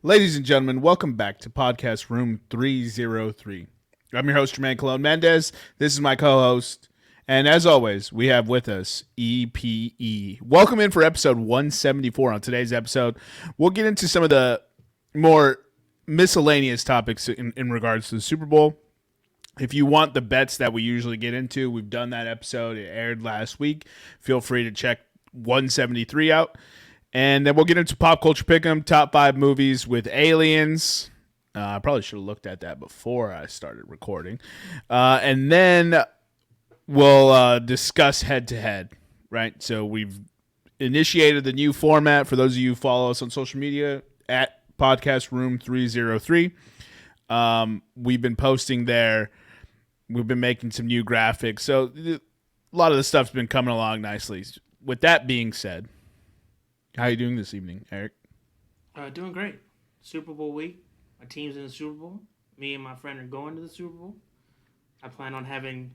Ladies and gentlemen, welcome back to podcast Room 303. I'm your host, Jermaine Colon Mendez. This is my co-host. And as always, we have with us EPE. Welcome in for episode 174. On today's episode, we'll get into some of the more miscellaneous topics in regards to the Super Bowl. If you want the bets that we usually get into, we've done that episode. It aired last week. Feel free to check 173 out. And then we'll get into pop culture pick'em, top 5 movies with aliens. I probably should have looked at that before I started recording. And then we'll discuss head-to-head, right? So we've initiated the new format. For those of you who follow us on social media, at Podcast Room 303. We've been posting there. We've been making some new graphics. So a lot of the stuff's been coming along nicely. With that being said, how are you doing this evening, Eric? Doing great. Super Bowl week. My team's in the Super Bowl. Me and my friend are going to the Super Bowl. I plan on having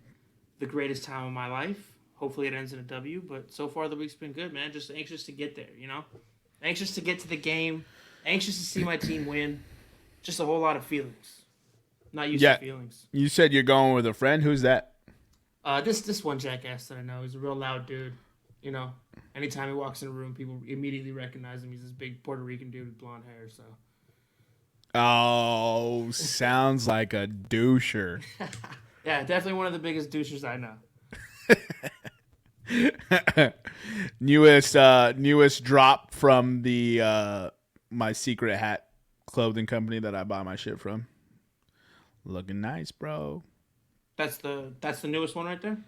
the greatest time of my life. Hopefully it ends in a W, but so far the week's been good, man. Just anxious to get there, you know? Anxious to get to the game. Anxious to see my team win. Just a whole lot of feelings. Not used to feelings. You said you're going with a friend. Who's that? This one jackass that I know. He's a real loud dude. You know, anytime he walks in a room, people immediately recognize him. He's this big Puerto Rican dude with blonde hair. So. Oh, sounds like a doucher. Yeah, definitely one of the biggest douchers I know. Newest drop from the my secret hat clothing company that I buy my shit from. Looking nice, bro. That's the newest one right there.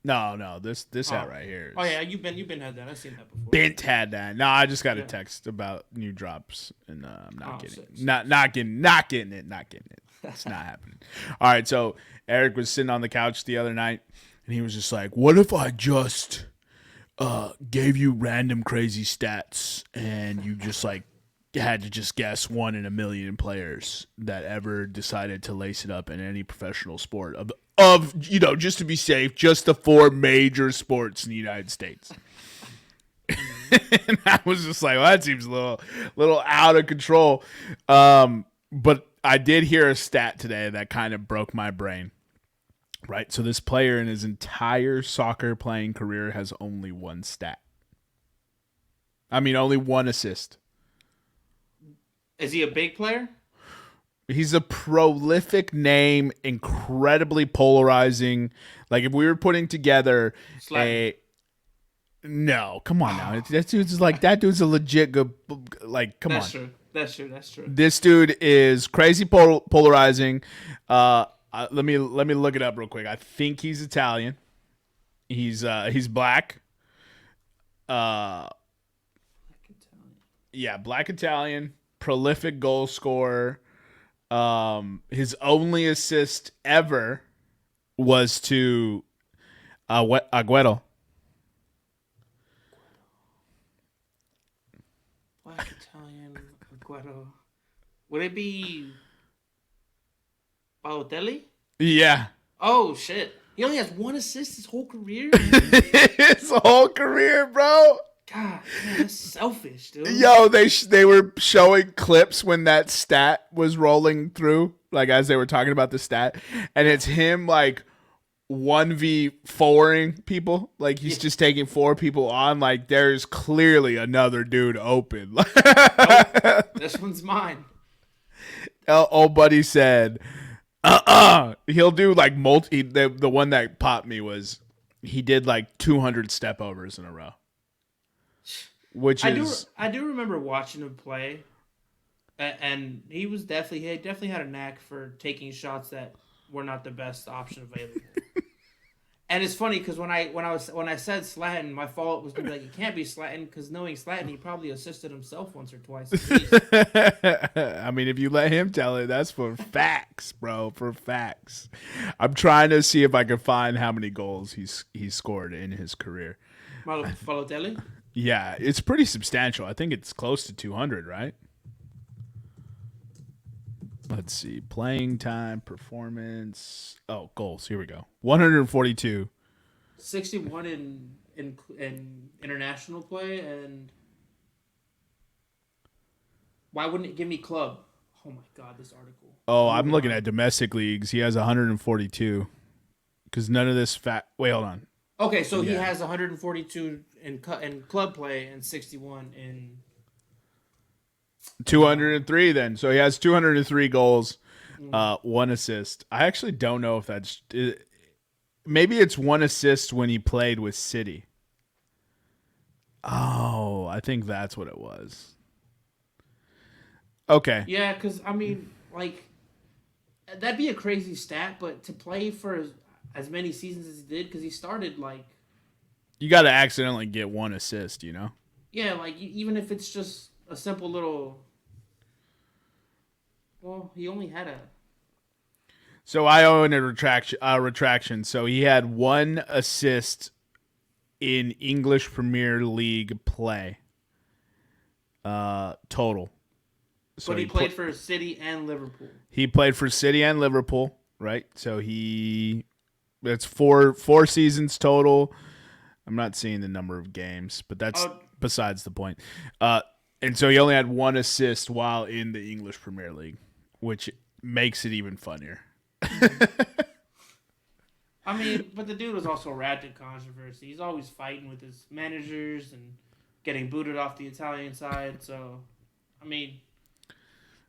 No, this hat right here. Oh yeah, you've been had that. I've seen that before. Bent had that. No, I just got a text about new drops, and I'm not getting it. Not getting it. It's not happening. All right, so Eric was sitting on the couch the other night, and he was just like, "What if I just gave you random crazy stats, and you just like had to just guess 1 in a million players that ever decided to lace it up in any professional sport of just to be safe, just the 4 major sports in the United States." And I was just like, well, that seems a little out of control. But I did hear a stat today that kind of broke my brain. Right? So this player in his entire soccer playing career has only 1 stat. I mean, only 1 assist. Is he a big player? He's a prolific name, incredibly polarizing. Like if we were putting together no, come on now. That dude's a legit good. Like, come on. That's true. This dude is crazy polarizing. Let me look it up real quick. I think he's Italian. He's black. Black Italian. Prolific goal scorer. His only assist ever was to Agüero. Black Italian Agüero. Would it be Balotelli? Yeah. Oh shit! He only has 1 assist his whole career. His whole career, bro. God, man, that's selfish, dude. Yo, they were showing clips when that stat was rolling through, like as they were talking about the stat, and it's him like 1v4ing people. Like he's just taking 4 people on. Like there's clearly another dude open. Nope, this one's mine. Old buddy said, he'll do like the one that popped me was he did like 200 step overs in a row. I do remember watching him play, and he definitely had a knack for taking shots that were not the best option available. And it's funny because when I said Slatton, my fault was gonna be like, it can't be Slatton, because knowing Slatton, he probably assisted himself once or twice. I mean, if you let him tell it, that's for facts, bro. For facts. I'm trying to see if I can find how many goals he's scored in his career. Balotelli? Yeah, it's pretty substantial. I think it's close to 200, right? Let's see. Playing time, performance. Oh, goals. Here we go. 142. 61 in international play and Why wouldn't it give me club? Oh my god, this article. Oh, I'm looking at domestic leagues. He has 142. Because none of this Wait, hold on. Okay, so he has 142 in club play and 61 in 203 then. So he has 203 goals, 1 assist. I actually don't know if that's... Maybe it's 1 assist when he played with City. Oh, I think that's what it was. Okay. Yeah, because, I mean, like, that'd be a crazy stat, but to play for as many seasons as he did, because he started, like... You got to accidentally get 1 assist, you know? Yeah, like, even if it's just a simple little... Well, he only had a... So I own a retraction. So he had 1 assist in English Premier League play. Total. So but he played for City and Liverpool. He played for City and Liverpool, right? So that's four seasons total. I'm not seeing the number of games, but that's besides the point. And so he only had 1 assist while in the English Premier League, which makes it even funnier. I mean, but the dude was also wrapped in controversy. He's always fighting with his managers and getting booted off the Italian side. So, I mean,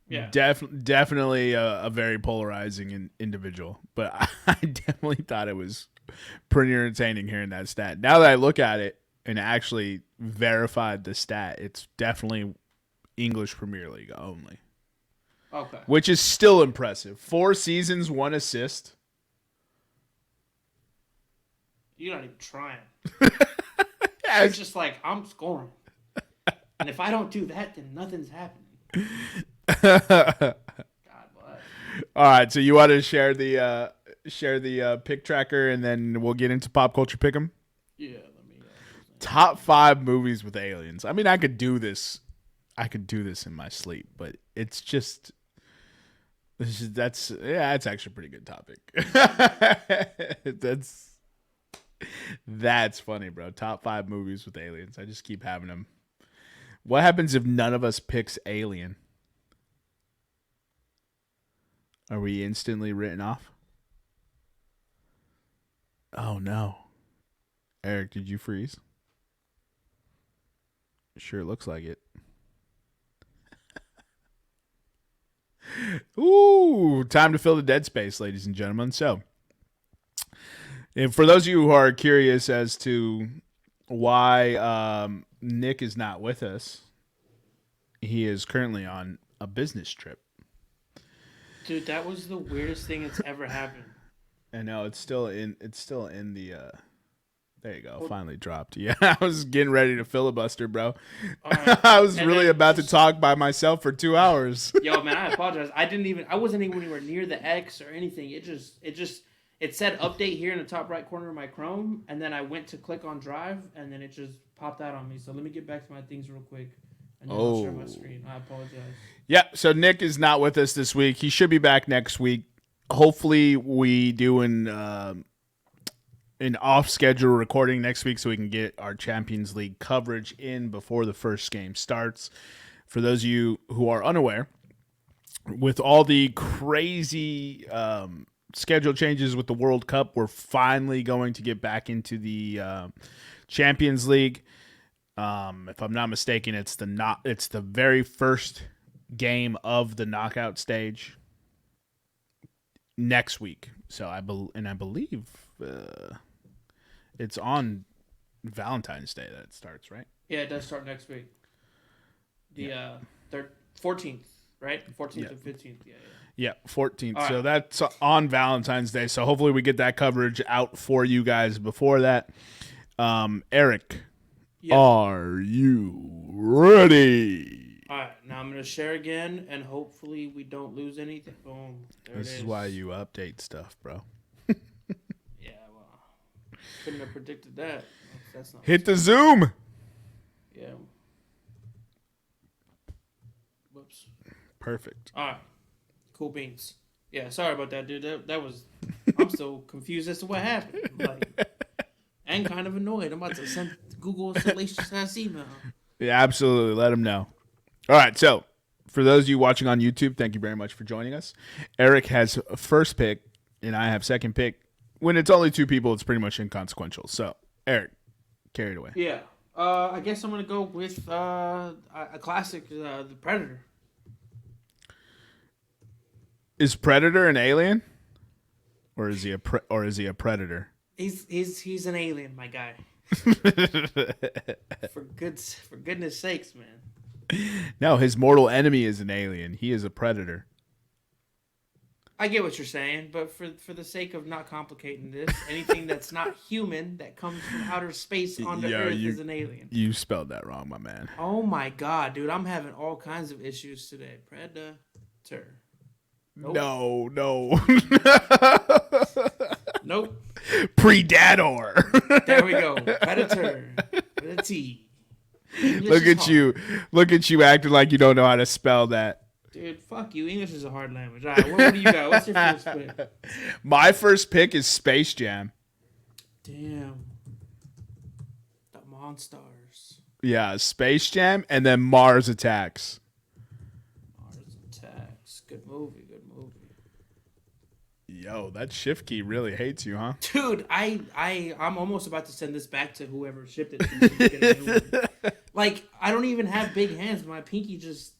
yeah, definitely a very polarizing individual. But I definitely thought it was pretty entertaining hearing that stat. Now that I look at it and actually verified the stat, it's definitely English Premier League only. Okay. Which is still impressive. 4 seasons, 1 assist. You're not even trying. It's just like, I'm scoring. And if I don't do that, then nothing's happening. God bless. All right, so you want to share the pick tracker, and then we'll get into pop culture pick'em? Yeah, let me... Top 5 movies with aliens. I mean, I could do this in my sleep, but it's just... That's actually a pretty good topic. That's funny, bro. Top 5 movies with aliens. I just keep having them. What happens if none of us picks Alien? Are we instantly written off? Oh no. Eric, did you freeze? Sure looks like it. Ooh, time to fill the dead space, ladies and gentlemen. So, and for those of you who are curious as to why Nick is not with us, he is currently on a business trip. Dude, that was the weirdest thing that's ever happened. I know it's still in the. There you go. Finally dropped. Yeah, I was getting ready to filibuster, bro. Right. I was really about to talk by myself for 2 hours. Yo, man, I apologize. I wasn't even anywhere near the X or anything. It said update here in the top right corner of my Chrome, and then I went to click on Drive, and then it just popped out on me. So let me get back to my things real quick, and then I'll share my screen. I apologize. Yeah, so Nick is not with us this week. He should be back next week. Hopefully, we do an off-schedule recording next week so we can get our Champions League coverage in before the first game starts. For those of you who are unaware, with all the crazy schedule changes with the World Cup, we're finally going to get back into the Champions League. If I'm not mistaken, it's the very first game of the knockout stage next week. So I believe it's on Valentine's Day that it starts, right? Yeah, it does start next week. The 14th, right? 14th and 15th. Yeah, 14th. Right. So that's on Valentine's Day. So hopefully we get that coverage out for you guys before that. Eric, are you ready? All right, now I'm going to share again, and hopefully we don't lose anything. Boom. This is why you update stuff, bro. Yeah, well, couldn't have predicted that. That's not Hit the Zoom. Yeah. Whoops. Perfect. All right. Cool beans. Yeah, sorry about that, dude. That was... I'm so confused as to what happened. And kind of annoyed. I'm about to send Google a salacious ass email. Yeah, absolutely. Let them know. All right, so For those of you watching on YouTube, thank you very much for joining us. Eric has first pick, and I have second pick. When it's only two people, it's pretty much inconsequential. So, Eric, carry it away. Yeah. I guess I'm gonna go with a classic, The Predator. Is Predator an alien, or is he a predator? He's an alien, my guy. For goodness sakes, man. No, his mortal enemy is an alien. He is a predator. I get what you're saying, but for the sake of not complicating this, anything that's not human that comes from outer space onto Earth is an alien. You spelled that wrong, my man. Oh my god, dude, I'm having all kinds of issues today. Predator. Nope. No. Nope. Predator. There we go. Predator. With a T. Look at you acting like you don't know how to spell that. Dude, fuck you. English is a hard language. All right, what do you got? What's your first pick? My first pick is Space Jam. Damn. The Monstars. Yeah, Space Jam, and then Mars Attacks. Mars Attacks. Good movie. Yo, that shift key really hates you, huh? Dude, I'm almost about to send this back to whoever shipped it. Like, I don't even have big hands. My pinky just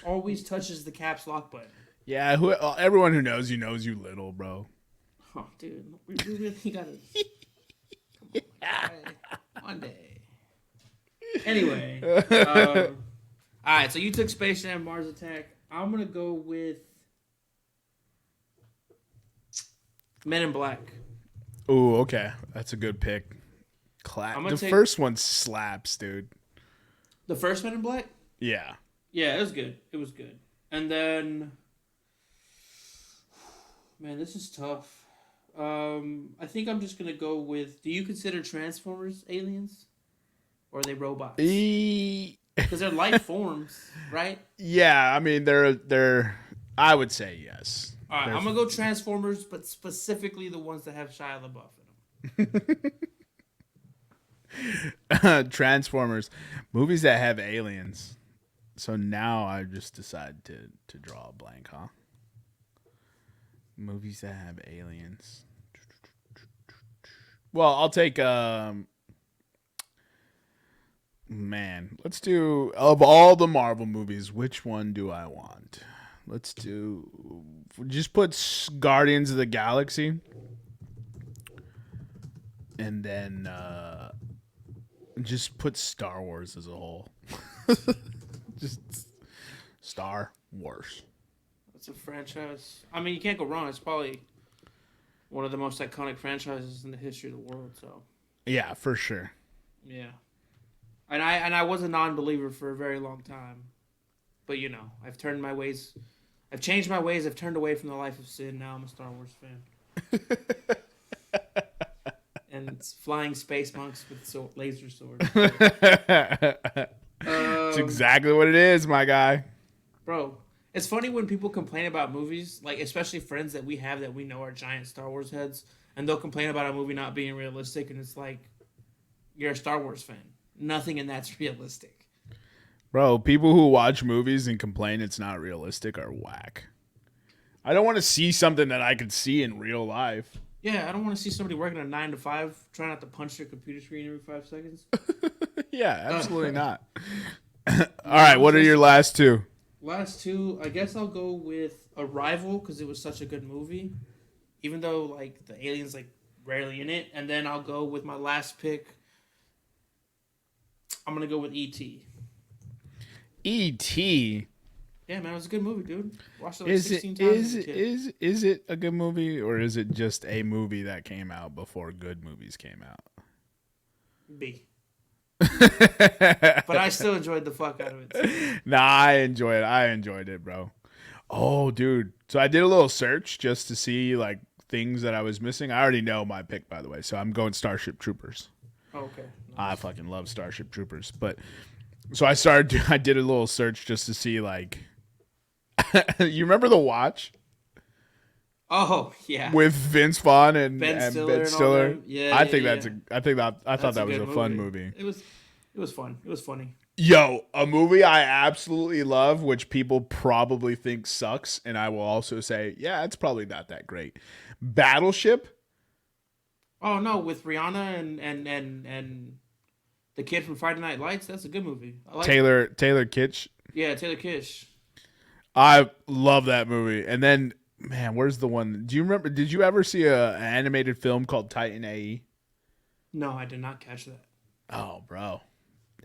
always touches the caps lock button. Yeah, everyone who knows you little, bro. Oh, dude, we really gotta. Come on, one day. Anyway, all right. So you took Space Jam, Mars Attack. I'm gonna go with Men in Black. Ooh, okay, that's a good pick. The first one slaps, dude. The first Men in Black? Yeah. Yeah, it was good. It was good. And then, man, this is tough. I think I'm just gonna go with. Do you consider Transformers aliens, or are they robots? Because they're life forms, right? Yeah, I mean they're. I would say yes. All right, I'm gonna go Transformers, but specifically the ones that have Shia LaBeouf in them. Transformers, movies that have aliens. So now I just decide to draw a blank, huh? Movies that have aliens. Well, I'll take man, let's do of all the Marvel movies, which one do I want? Let's just put Guardians of the Galaxy. And then just put Star Wars as a whole. Just Star Wars. It's a franchise. I mean, you can't go wrong. It's probably one of the most iconic franchises in the history of the world. So. Yeah, for sure. Yeah. And I was a non-believer for a very long time. But, I've turned my ways. I've changed my ways. I've turned away from the life of sin. Now I'm a Star Wars fan. And it's flying space monks with laser swords. It's exactly what it is, my guy. Bro, it's funny when people complain about movies, like especially friends that we have that we know are giant Star Wars heads, and they'll complain about a movie not being realistic, and it's like, you're a Star Wars fan. Nothing in that's realistic. Bro, people who watch movies and complain it's not realistic are whack. I don't want to see something that I could see in real life. Yeah, I don't want to see somebody working a 9 to 5, trying not to punch their computer screen every 5 seconds. Yeah, absolutely not. All right, what are your last two? Last two, I guess I'll go with Arrival because it was such a good movie, even though like the aliens like rarely in it. And then I'll go with my last pick. I'm gonna go with E.T. E.T. Yeah, man, it was a good movie, dude. Watched it like 16 times. Is it a good movie, or is it just a movie that came out before good movies came out? B. But I still enjoyed the fuck out of it. Nah, I enjoyed it, bro. Oh, dude. So I did a little search just to see like things that I was missing. I already know my pick, by the way. So I'm going Starship Troopers. Oh, okay. Nice. I fucking love Starship Troopers. But so I did a little search just to see like you remember The Watch? Oh, yeah. With Vince Vaughn and Ben Stiller. Yeah. I thought that was a fun movie. It was fun. It was funny. Yo, a movie I absolutely love, which people probably think sucks, and I will also say, yeah, it's probably not that great. Battleship. Oh no, with Rihanna and the kid from Friday Night Lights. That's a good movie. I like it. Taylor Kitsch. Yeah, Taylor Kish. I love that movie. And then, man, where's the one? Do you remember? Did you ever see an animated film called Titan AE? No, I did not catch that. Oh, bro.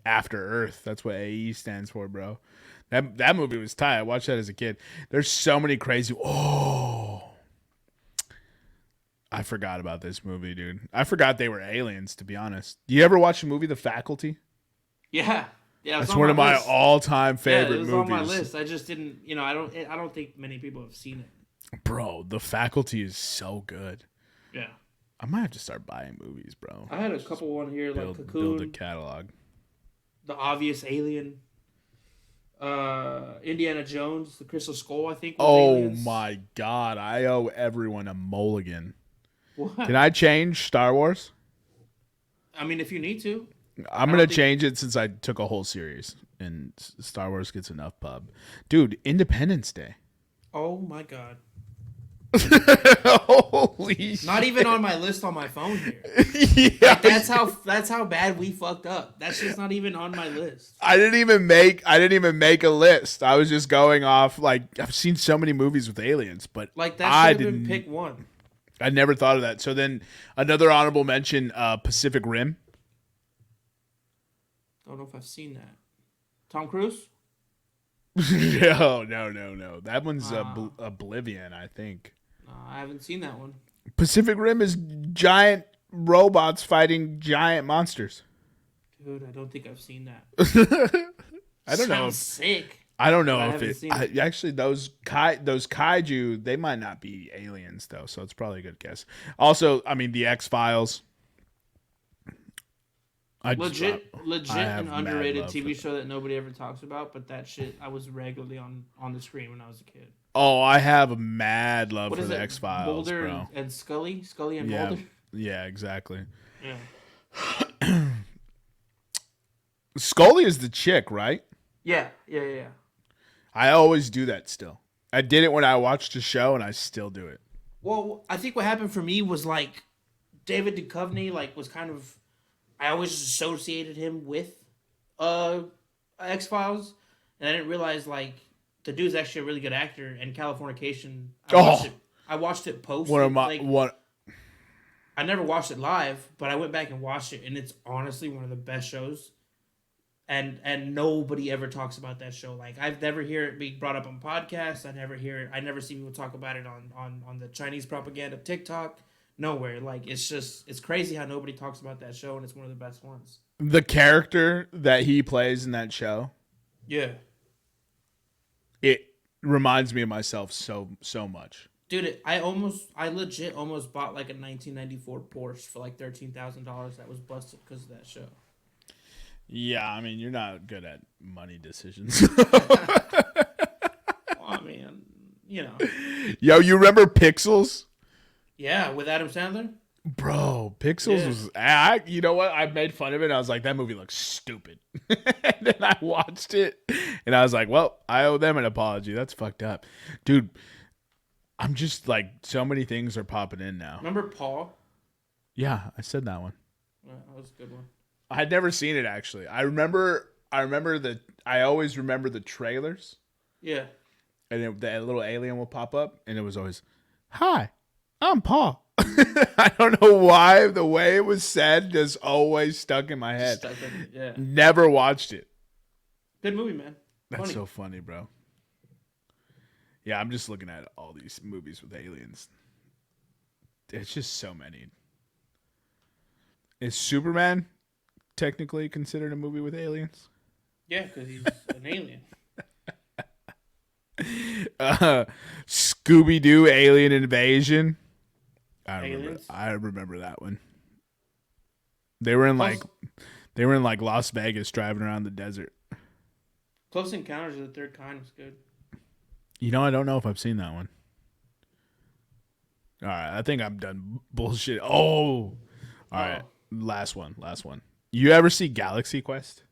After Earth. That's what AE stands for, bro. That movie was tight. I watched that as a kid. There's so many crazy. Oh, I forgot about this movie, dude. I forgot they were aliens, to be honest. Do you ever watch the movie The Faculty? Yeah, yeah. That's one of my all-time favorite movies. It was on my list. I just didn't. I don't think many people have seen it. Bro, The Faculty is so good. Yeah. I might have to start buying movies, bro. I had a couple on here like Cocoon, build a catalog. The Obvious Alien, Indiana Jones, The Crystal Skull. I think. Aliens. My God! I owe everyone a mulligan. What? Can I change Star Wars? I mean, if you need to. I'm gonna change it since I took a whole series and Star Wars gets enough pub. Dude, Independence Day. Oh my God. Holy shit. Not even on my list on my phone here. Yeah. Like, that's how bad we fucked up. That's just not even on my list. I didn't even make a list. I was just going off like I've seen so many movies with aliens, but like that should have been pick one. I never thought of that. So then another honorable mention, Pacific Rim. Don't know if I've seen that. Tom Cruise? No. That one's Oblivion, I think. I haven't seen that one. Pacific Rim is giant robots fighting giant monsters. Dude, I don't think I've seen that. I don't know. Sick. I don't know if it. Actually, those kaiju, they might not be aliens though, so it's probably a good guess. Also, I mean, the X-Files. Legit an underrated TV show that nobody ever talks about, but that shit I was regularly on the screen when I was a kid. Oh, I have a mad love for the X-Files, Mulder bro. and Scully and Mulder. Yeah, exactly. Yeah. Scully is the chick, right? Yeah. I always do that still. I did it when I watched a show, and I still do it. Well, I think what happened for me was like David Duchovny was kind of. I always associated him with X-Files, and I didn't realize like the dude's actually a really good actor. And Californication, I watched it post. I never watched it live, but I went back and watched it, and it's honestly one of the best shows. And nobody ever talks about that show. Like I've never hear it being brought up on podcasts. I never see people talk about it on the Chinese propaganda TikTok. Nowhere. Like it's crazy how nobody talks about that show, and it's one of the best ones. The character that he plays in that show, yeah, it reminds me of myself so much. Dude, I legit almost bought like a 1994 Porsche for like $13,000 that was busted because of that show. Yeah, I mean, you're not good at money decisions. Well, I mean, Yo, you remember Pixels? Yeah, with Adam Sandler? Bro, Pixels was... you know what? I made fun of it. I was like, that movie looks stupid. And then I watched it, and I was like, well, I owe them an apology. That's fucked up. Dude, I'm just like, so many things are popping in now. Remember Paul? Yeah, I said that one. Yeah, that was a good one. I had never seen it, actually. I always remember the trailers. Yeah. And that little alien will pop up, and it was always, hi, I'm Paul. I don't know why the way it was said just always stuck in my head. Yeah. Never watched it. Good movie, man. That's so funny, bro. Yeah, I'm just looking at all these movies with aliens. It's just so many. Is Superman technically considered a movie with aliens? Yeah, because he's an alien. Scooby-Doo Alien Invasion. Aliens? I remember that one. They were in like Las Vegas driving around the desert. Close Encounters of the Third Kind was good. You know, I don't know if I've seen that one. All right, I think I'm done bullshit. All right, last one. You ever see Galaxy Quest?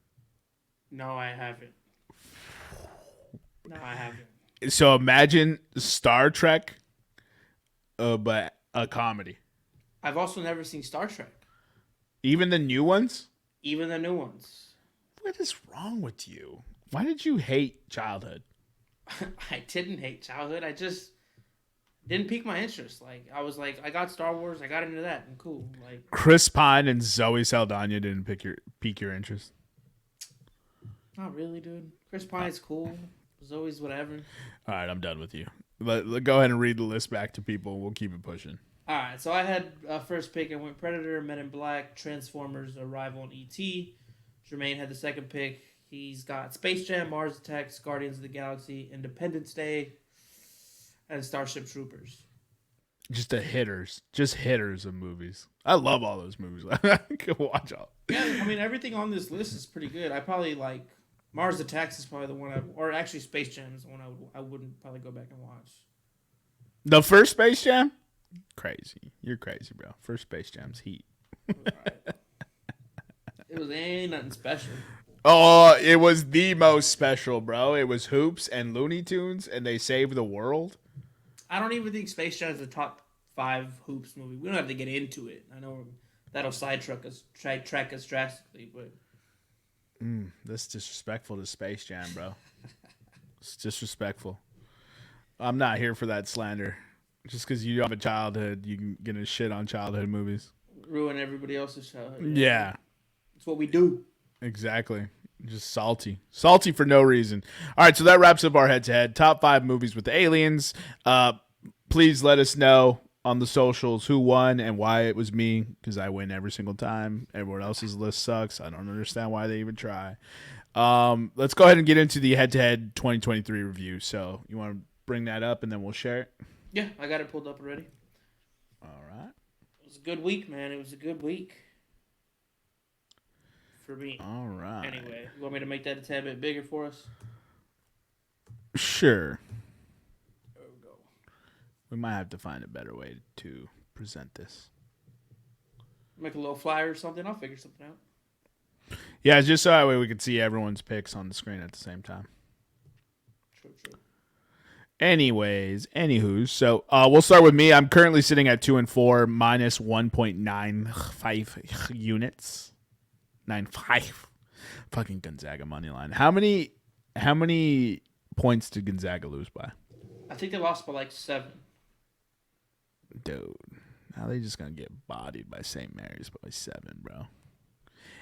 No, I haven't. No, I haven't. So imagine Star Trek, but a comedy. I've also never seen Star Trek, Even the new ones? even the new ones. What is wrong with you? Why did you hate childhood? I didn't hate childhood. I just didn't pique my interest. Like I was like, I got Star Wars. I got into that and cool. Like Chris Pine and Zoe Saldana didn't pique your interest. not really, dude. Chris Pine's cool. Zoe's whatever. All right, I'm done with you. Go ahead and read the list back to people. We'll keep it pushing. All right, so I had first pick. I went Predator, Men in Black, Transformers, Arrival, and E.T. Jermaine had the second pick. He's got Space Jam, Mars Attacks, Guardians of the Galaxy, Independence Day, and Starship Troopers. Just hitters of movies. I love all those movies. I can watch all. Yeah, I mean everything on this list is pretty good. I probably like Mars Attacks is probably the one or actually Space Jam is the one I wouldn't probably go back and watch. The first Space Jam? Crazy. You're crazy, bro. First Space Jam's heat. Right. It ain't nothing special. Oh, it was the most special, bro. It was Hoops and Looney Tunes, and they saved the world. I don't even think Space Jam is the top 5 Hoops movie. We don't have to get into it. I know that'll sidetrack us drastically, but That's disrespectful to Space Jam, bro. It's disrespectful. I'm not here for that slander. Just because you have a childhood, you can get a shit on childhood movies. ruin everybody else's childhood. Yeah. It's what we do. Exactly. Just salty. Salty for no reason. All right, so that wraps up our head-to-head. Top 5 movies with aliens. Please let us know on the socials who won and why it was me, because I win every single time. Everyone else's list sucks. I don't understand why they even try. Let's go ahead and get into the head-to-head 2023 review. So you want to bring that up and then we'll share it? Yeah, I got it pulled up already. All right. It was a good week, man. It was a good week. For me. All right. Anyway, you want me to make that a tad bit bigger for us? Sure. There we go. We might have to find a better way to present this. Make a little flyer or something. I'll figure something out. Yeah, it's just so that way we could see everyone's picks on the screen at the same time. True. Anyways, so we'll start with me. I'm currently sitting at 2-4, minus 1.95 units. 9.5. Fucking Gonzaga money line. How many points did Gonzaga lose by? I think they lost by like 7. Dude, now they just gonna get bodied by St. Mary's by 7, bro.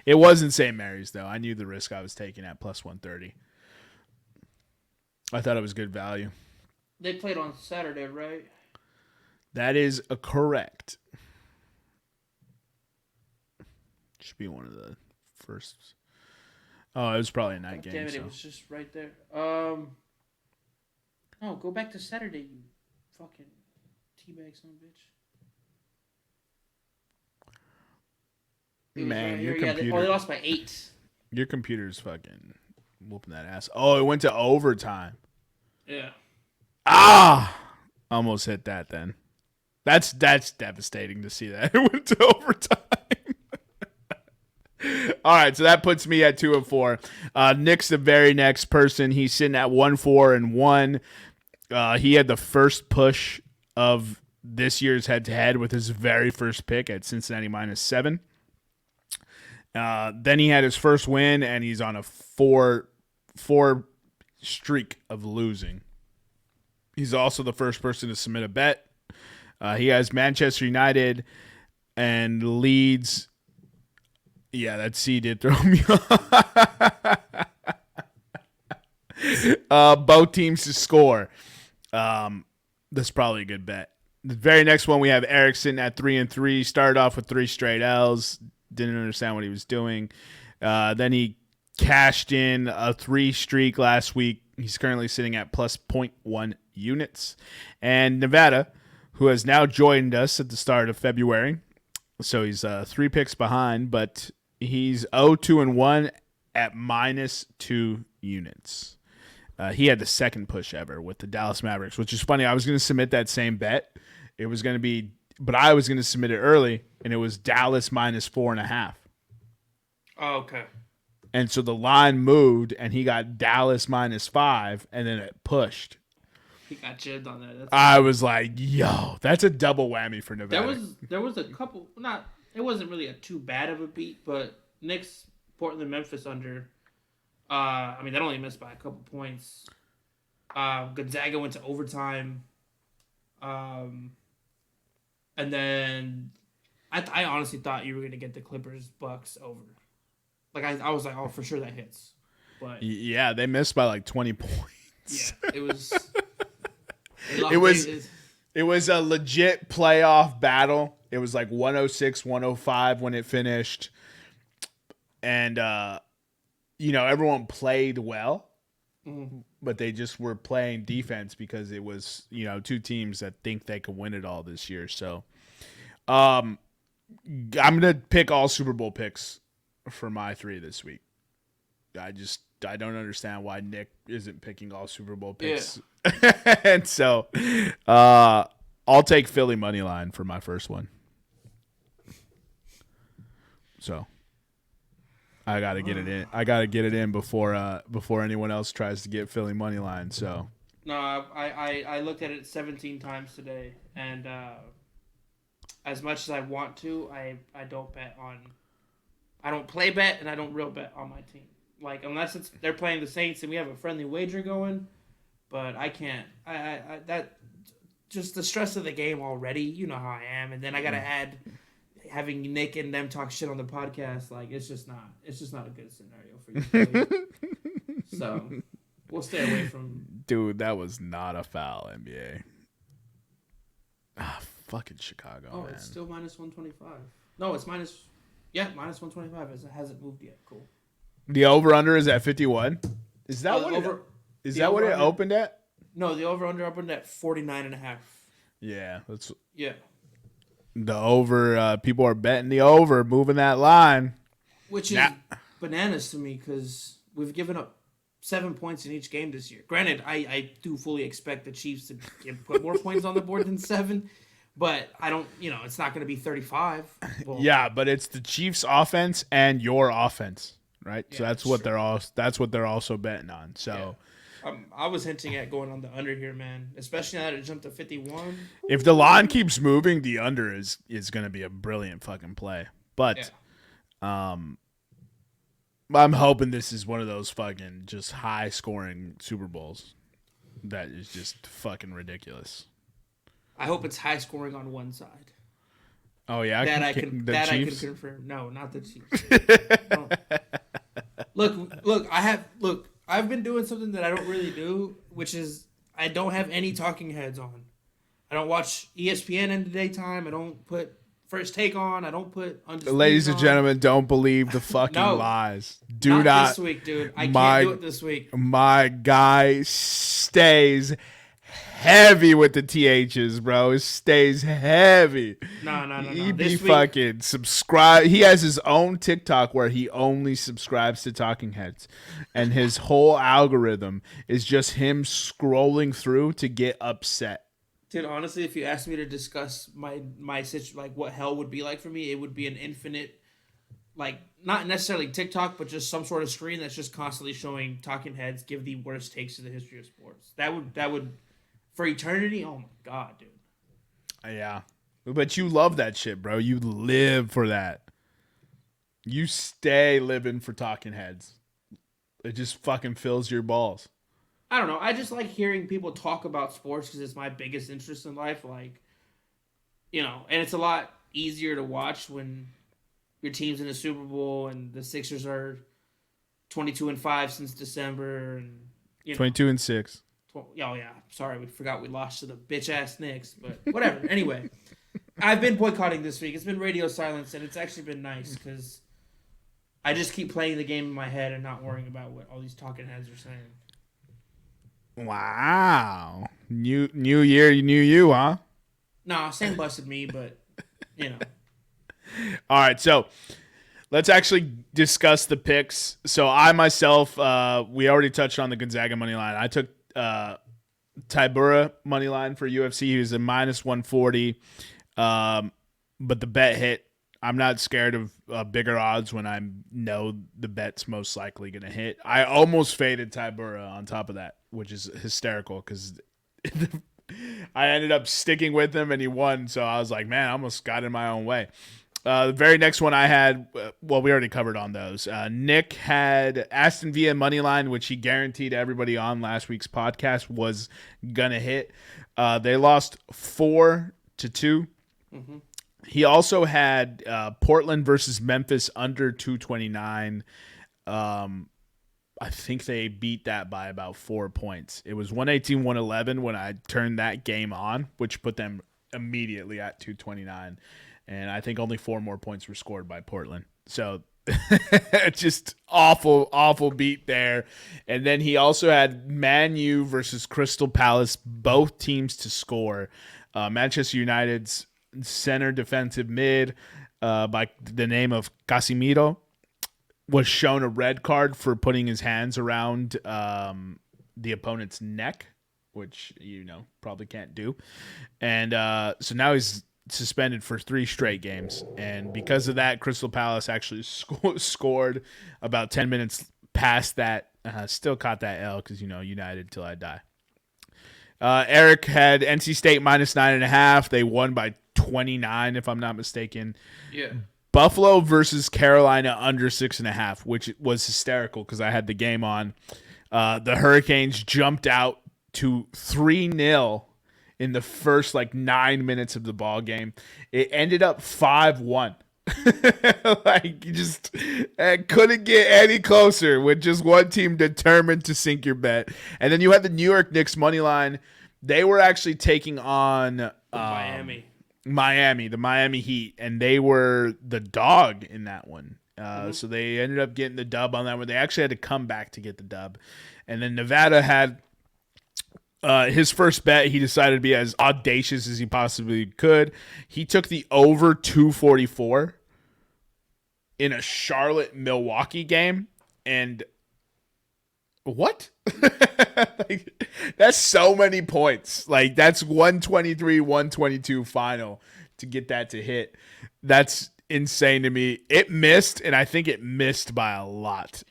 It wasn't St. Mary's though. I knew the risk I was taking at plus 130. I thought it was good value. They played on Saturday, right? That is correct. Should be one of the first. Oh, it was probably a night game. Damn it, so. it was just right there. No, go back to Saturday, you fucking teabag son of a bitch. It was Man, right your here. computer. They lost by 8. Your computer's fucking whooping that ass. Oh, it went to overtime. Yeah. Almost hit that then. That's devastating to see that. It went to overtime. All right, so that puts me at 2-4. Nick's the very next person. He's sitting at 1-4-1. He had the first push of this year's head-to-head with his very first pick at Cincinnati -7. Then he had his first win, and he's on a four streak of losing. He's also the first person to submit a bet. He has Manchester United and Leeds. Yeah, that C did throw me off. Both teams to score. That's probably a good bet. The very next one, we have Eric sitting at 3-3. Started off with 3 straight L's. Didn't understand what he was doing. Then he cashed in a 3 streak last week. He's currently sitting at plus 0.1 units. And Nevada, who has now joined us at the start of February. So he's 3 picks behind, but he's 0-2-1 at -2 units. He had the second push ever with the Dallas Mavericks, which is funny. I was going to submit that same bet. It was going to be, but I was going to submit it early, and it was Dallas -4.5. Oh, okay. And so the line moved, and he got Dallas -5, and then it pushed. He got jibbed on that. I was like, yo, that's a double whammy for Nevada. There was a couple, it wasn't really too bad of a beat, but Knicks, Portland, Memphis under, they only missed by a couple points. Gonzaga went to overtime. And then I honestly thought you were going to get the Clippers-Bucks over. Like, I was like, oh, for sure that hits. But yeah, they missed by like 20 points. Yeah, it was... It was a legit playoff battle. It was like 106-105 when it finished. And, everyone played well. Mm-hmm. But they just were playing defense because it was, two teams that think they could win it all this year. So I'm going to pick all Super Bowl picks for my 3 this week. I don't understand why Nick isn't picking all Super Bowl picks. Yeah. And so I'll take Philly money line for my first one. So I got to get it in. I got to get it in before anyone else tries to get Philly money line. So no, I looked at it 17 times today, and as much as I want to, I don't bet on. I don't play bet, and I don't real bet on my team. Like, unless they're playing the Saints and we have a friendly wager going, but I can't. That just the stress of the game already. You know how I am, and then I gotta add having Nick and them talk shit on the podcast. Like, it's just not a good scenario for you. So we'll stay away from. Dude, that was not a foul, NBA. Fucking Chicago. Oh, man. It's still -125. No, it's -125. It hasn't moved yet. Cool. The over-under is at 51. Is that what it opened at? No, the over-under opened at 49.5. Yeah, yeah. The over. People are betting the over, moving that line, which is bananas to me because we've given up 7 points in each game this year. Granted, I do fully expect the Chiefs to put more points on the board than 7. But I don't, it's not going to be 35. Well, yeah, but it's the Chiefs' offense and your offense. Right, yeah, so that's what they're also betting on. So, I was hinting at going on the under here, man. Especially now that it jumped to 51. If the line keeps moving, the under is going to be a brilliant fucking play. But, I'm hoping this is one of those fucking just high scoring Super Bowls that is just fucking ridiculous. I hope it's high scoring on one side. Oh yeah, I can confirm. No, not the Chiefs. No. Look, I've been doing something that I don't really do, which is I don't have any talking heads on. I don't watch ESPN in the daytime. I don't put First Take on. I don't put Undisputed Ladies and on. gentlemen, don't believe the fucking lies. Do not this week, dude. I can't do it this week. My guy stays heavy with the THs, bro. It stays heavy. No. He be fucking subscribe. He has his own TikTok where he only subscribes to Talking Heads, and his whole algorithm is just him scrolling through to get upset. Dude, honestly, if you asked me to discuss my situation, like what hell would be like for me, it would be an infinite, like not necessarily TikTok, but just some sort of screen that's just constantly showing Talking Heads give the worst takes to the history of sports. That would. For eternity? Oh, my God, dude. Yeah. But you love that shit, bro. You live for that. You stay living for Talking Heads. It just fucking fills your balls. I don't know. I just like hearing people talk about sports because it's my biggest interest in life. Like, and it's a lot easier to watch when your team's in the Super Bowl and the Sixers are 22-5 since December. And 22-6. Oh yeah, sorry, we forgot we lost to the bitch ass Knicks, but whatever. Anyway, I've been boycotting this week. It's been radio silence, and it's actually been nice because I just keep playing the game in my head and not worrying about what all these talking heads are saying. Wow, new year, new you, huh? Nah, Sam busted me, but All right, so let's actually discuss the picks. So I myself, we already touched on the Gonzaga money line. I took Tybura money line for UFC. He was a -140, but the bet hit. I'm not scared of bigger odds when I know the bet's most likely going to hit. I almost faded Tybura on top of that, which is hysterical because I ended up sticking with him and he won. So I was like, man, I almost got in my own way. The very next one I had, well, we already covered on those. Nick had Aston Villa money line, which he guaranteed everybody on last week's podcast was gonna hit. They lost 4-2. Mm-hmm. He also had Portland versus Memphis under 229. I think they beat that by about 4 points. It was 118-111 when I turned that game on, which put them immediately at 229. And I think only 4 more points were scored by Portland. So just awful beat there. And then he also had Man U versus Crystal Palace, both teams to score. Manchester United's center defensive mid by the name of Casemiro was shown a red card for putting his hands around the opponent's neck, which, probably can't do. And so now he's suspended for 3 straight games, and because of that, Crystal Palace actually scored about 10 minutes past that. Still caught that L because United till I die. Eric had NC State minus 9.5. They won by 29, if I'm not mistaken. Yeah. Buffalo versus Carolina under 6.5, which was hysterical because I had the game on. The Hurricanes jumped out to 3-0 in the first 9 minutes of the ball game. It ended up 5-1. You just couldn't get any closer with just one team determined to sink your bet. And then you had the New York Knicks money line. They were actually taking on the Miami, the Miami Heat, and they were the dog in that one. So they ended up getting the dub on that one. They actually had to come back to get the dub. And then Nevada had his first bet. He decided to be as audacious as he possibly could. He took the over 244 in a Charlotte-Milwaukee game. And what? That's so many points. That's 123, 122 final to get that to hit. That's insane to me. It missed, and I think it missed by a lot.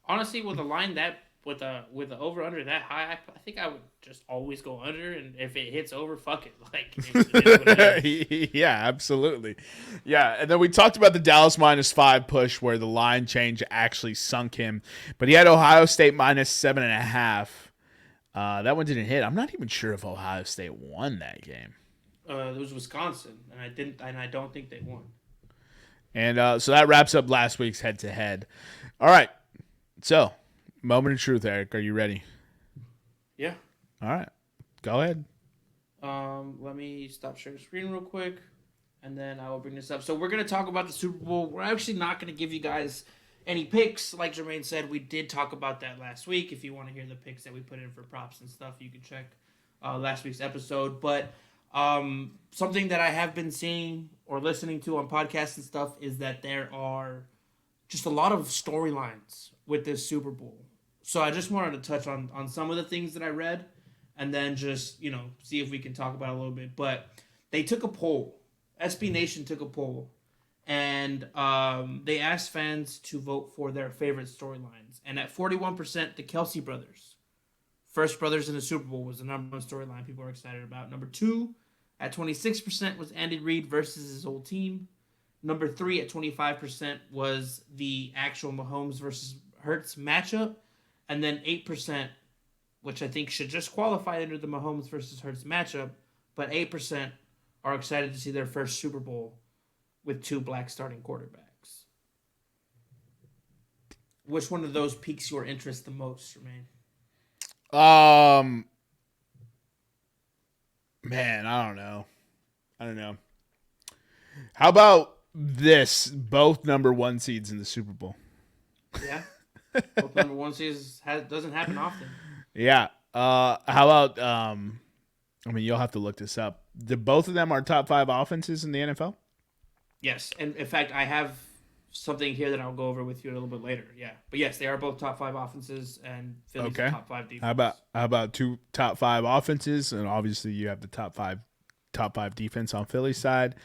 Honestly, with a line that with the over under that high, I think I would just always go under, and if it hits over, fuck it. Yeah, absolutely. Yeah, and then we talked about the Dallas -5 push where the line change actually sunk him, but he had Ohio State -7.5. That one didn't hit. I'm not even sure if Ohio State won that game. It was Wisconsin, and I don't think they won. And so that wraps up last week's head-to-head. All right, so moment of truth, Eric. Are you ready? Yeah. All right. Go ahead. Let me stop sharing screen real quick, and then I will bring this up. So we're going to talk about the Super Bowl. We're actually not going to give you guys any picks. Like Jermaine said, we did talk about that last week. If you want to hear the picks that we put in for props and stuff, you can check last week's episode. But something that I have been seeing or listening to on podcasts and stuff is that there are just a lot of storylines with this Super Bowl. So I just wanted to touch on some of the things that I read and then just, see if we can talk about it a little bit. But they took a poll. SB Nation took a poll. And they asked fans to vote for their favorite storylines. And at 41%, the Kelsey brothers. First brothers in the Super Bowl was the number 1 storyline people are excited about. Number 2, at 26%, was Andy Reid versus his old team. Number 3, at 25%, was the actual Mahomes versus Hurts matchup. And then 8%, which I think should just qualify under the Mahomes versus Hurts matchup, but 8% are excited to see their first Super Bowl with 2 black starting quarterbacks. Which one of those piques your interest the most, Jermaine? Man, I don't know. How about this? Both number 1 seeds in the Super Bowl. Yeah. Both number 1 seeds doesn't happen often. Yeah. How about you'll have to look this up. Both of them are top 5 offenses in the NFL? Yes. And in fact, I have something here that I'll go over with you a little bit later. Yeah. But yes, they are both top 5 offenses and Philly's top 5 defense. How about 2 top 5 offenses? And obviously you have the top 5 defense on Philly's side.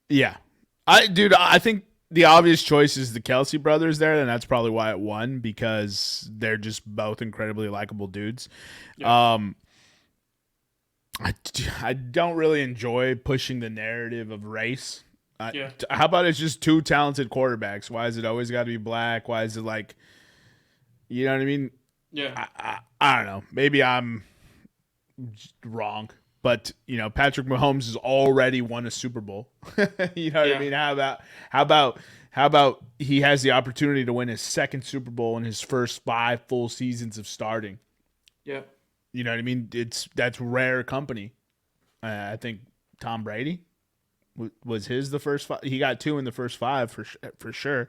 Yeah. I think the obvious choice is the Kelsey brothers there, and that's probably why it won, because they're just both incredibly likable dudes. Yeah. Um, I, I don't really enjoy pushing the narrative of race. Yeah. How about it's just two talented quarterbacks? Why is it always got to be black? Why is it like, you know what I mean? Yeah. I don't know. Maybe I'm wrong, but Patrick Mahomes has already won a Super Bowl. You know what I Yeah. mean? How about he has the opportunity to win his second Super Bowl in his first 5 full seasons of starting? Yeah. You know what I mean? That's rare company. I think Tom Brady was his the first 5. He got 2 in the first 5 for sure.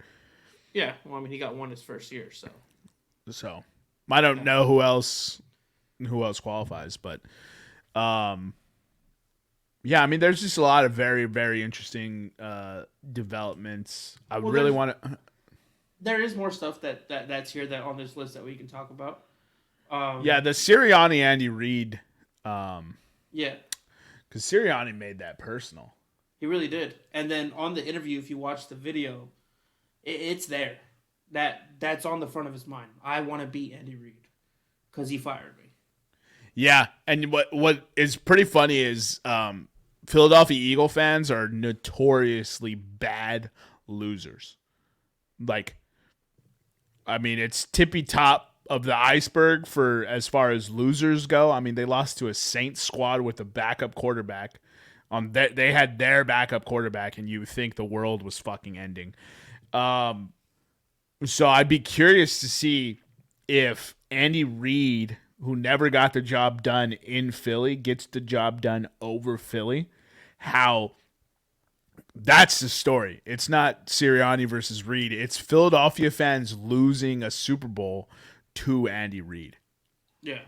Yeah. Well, I mean, he got one his first year, so. So I don't know who else qualifies, but yeah, I mean, there's just a lot of very, very interesting developments. I Well, really want to. there is more stuff that's here that on this list that we can talk about. Yeah, the Sirianni Andy Reid, because Yeah, Sirianni made that personal. he really did. And then on the interview, if you watch the video, it's there. That's on the front of his mind. I want to beat Andy Reid because he fired me. Yeah, and what is pretty funny is Philadelphia Eagle fans are notoriously bad losers. Like, I mean, it's tippy top of the iceberg for as far as losers go. I mean, they lost to a Saints squad with a backup quarterback. They had their backup quarterback, and you would think the world was fucking ending. So I'd be curious to see if Andy Reid, who never got the job done in Philly, gets the job done over Philly. How that's the story. It's not Sirianni versus Reid. It's Philadelphia fans losing a Super Bowl to Andy Reid. Yeah,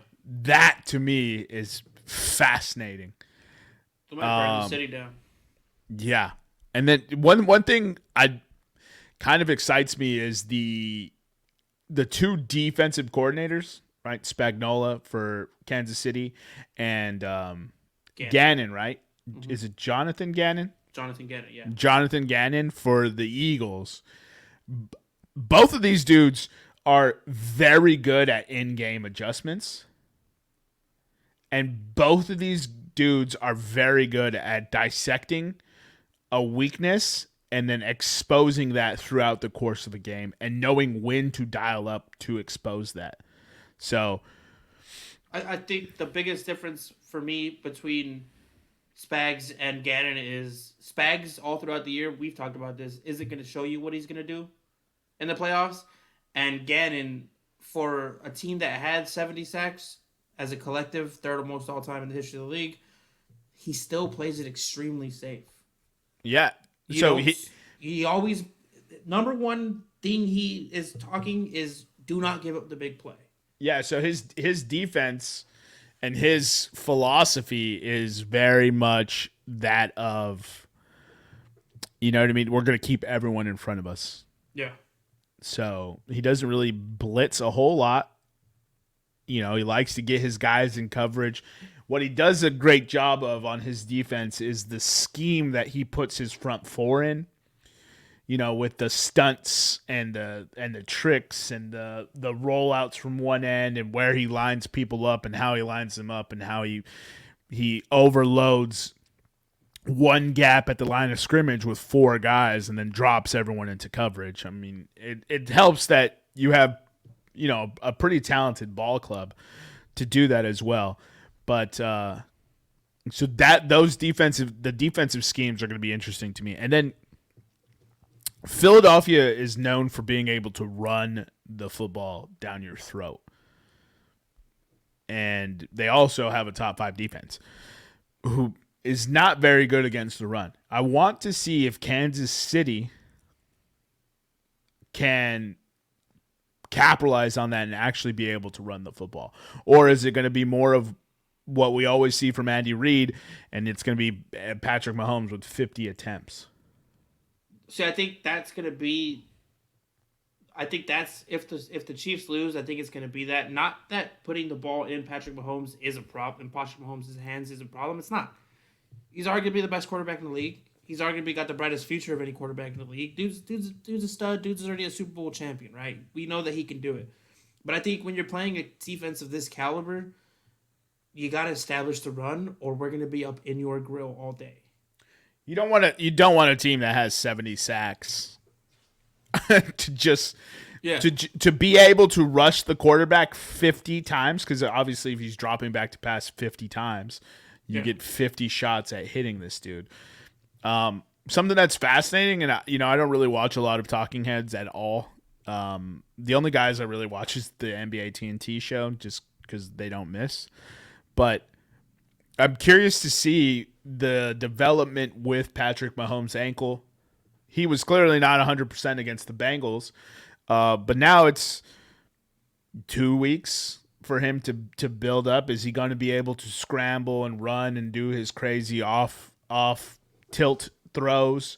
That to me is fascinating. they might burn the city down. Yeah, and then one thing I kind of excites me is the 2 defensive coordinators, right? Spagnuolo for Kansas City and Gannon, right? Mm-hmm. Is it Jonathan Gannon? Jonathan Gannon, yeah. Jonathan Gannon for the Eagles. Both of these dudes are very good at in-game adjustments. And both of these dudes are very good at dissecting a weakness and then exposing that throughout the course of a game and knowing when to dial up to expose that. So I think the biggest difference for me between Spags and Gannon is Spags all throughout the year, we've talked about this, isn't going to show you what he's going to do in the playoffs. And Gannon, for a team that had 70 sacks as a collective, third most all time in the history of the league, he still plays it extremely safe. Yeah. He always, number one thing he is talking is do not give up the big play. Yeah, so his defense and his philosophy is very much that of, you know what I mean? We're going to keep everyone in front of us. Yeah. So he doesn't really blitz a whole lot. He likes to get his guys in coverage. What he does a great job of on his defense is the scheme that he puts his front four in. With the stunts and the tricks and the rollouts from one end and where he lines people up and how he lines them up and how he overloads one gap at the line of scrimmage with 4 guys and then drops everyone into coverage. I mean, it helps that you have, a pretty talented ball club to do that as well. But so the defensive schemes are going to be interesting to me. And then Philadelphia is known for being able to run the football down your throat. And they also have a top 5 defense who is not very good against the run. I want to see if Kansas City can capitalize on that and actually be able to run the football. Or is it going to be more of what we always see from Andy Reid, and it's going to be Patrick Mahomes with 50 attempts? See, I think that's going to be. I think that's if the Chiefs lose, I think it's going to be that. Not that putting the ball in Patrick Mahomes is a problem, in Patrick Mahomes' hands is a problem. It's not. He's arguably the best quarterback in the league. He's arguably got the brightest future of any quarterback in the league. Dude's a stud. Dude's already a Super Bowl champion, right? We know that he can do it. But I think when you're playing a defense of this caliber, you got to establish the run, or we're going to be up in your grill all day. You don't want a team that has 70 sacks to be able to rush the quarterback 50 times, because obviously if he's dropping back to pass 50 times, you get 50 shots at hitting this dude. Something that's fascinating, and I don't really watch a lot of talking heads at all. The only guys I really watch is the NBA TNT show, just because they don't miss. But I'm curious to see the development with Patrick Mahomes' ankle. He was clearly not 100% against the Bengals, but now it's 2 weeks for him to build up. Is he going to be able to scramble and run and do his crazy off tilt throws?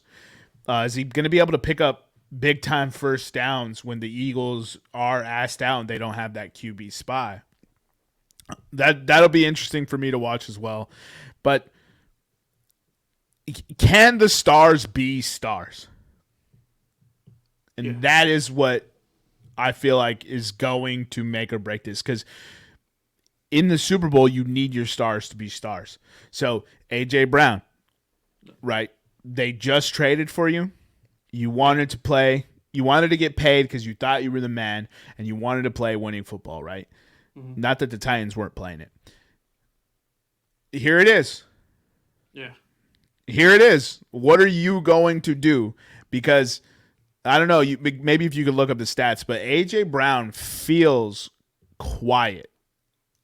Is he going to be able to pick up big time first downs when the Eagles are asked out and they don't have that QB spy? That'll be interesting for me to watch as well. But can the stars be stars? And that is what I feel like is going to make or break this, because in the Super Bowl, you need your stars to be stars. So A.J. Brown, right? They just traded for you. You wanted to play. You wanted to get paid because you thought you were the man, and you wanted to play winning football, right? Mm-hmm. Not that the Titans weren't playing it. Here it is. Yeah. Here it is. What are you going to do? Because I don't know. Maybe if you could look up the stats, but A.J. Brown feels quiet.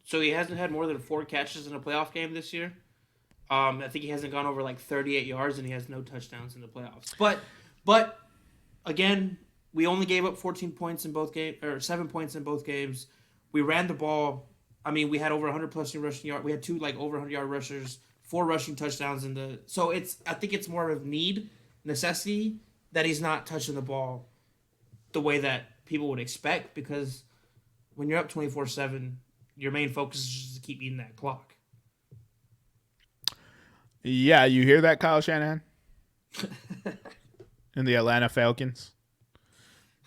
So he hasn't had more than 4 catches in a playoff game this year. I think he hasn't gone over like 38 yards, and he has no touchdowns in the playoffs. But again, we only gave up 14 points in both games, or 7 points in both games. We ran the ball. I mean, we had over 100 plus rushing yards. We had 2 over 100-yard rushers, 4 rushing touchdowns in the. So I think it's more of necessity that he's not touching the ball the way that people would expect, because when you're up 24-7, your main focus is just to keep eating that clock. Yeah, you hear that, Kyle Shanahan? And the Atlanta Falcons.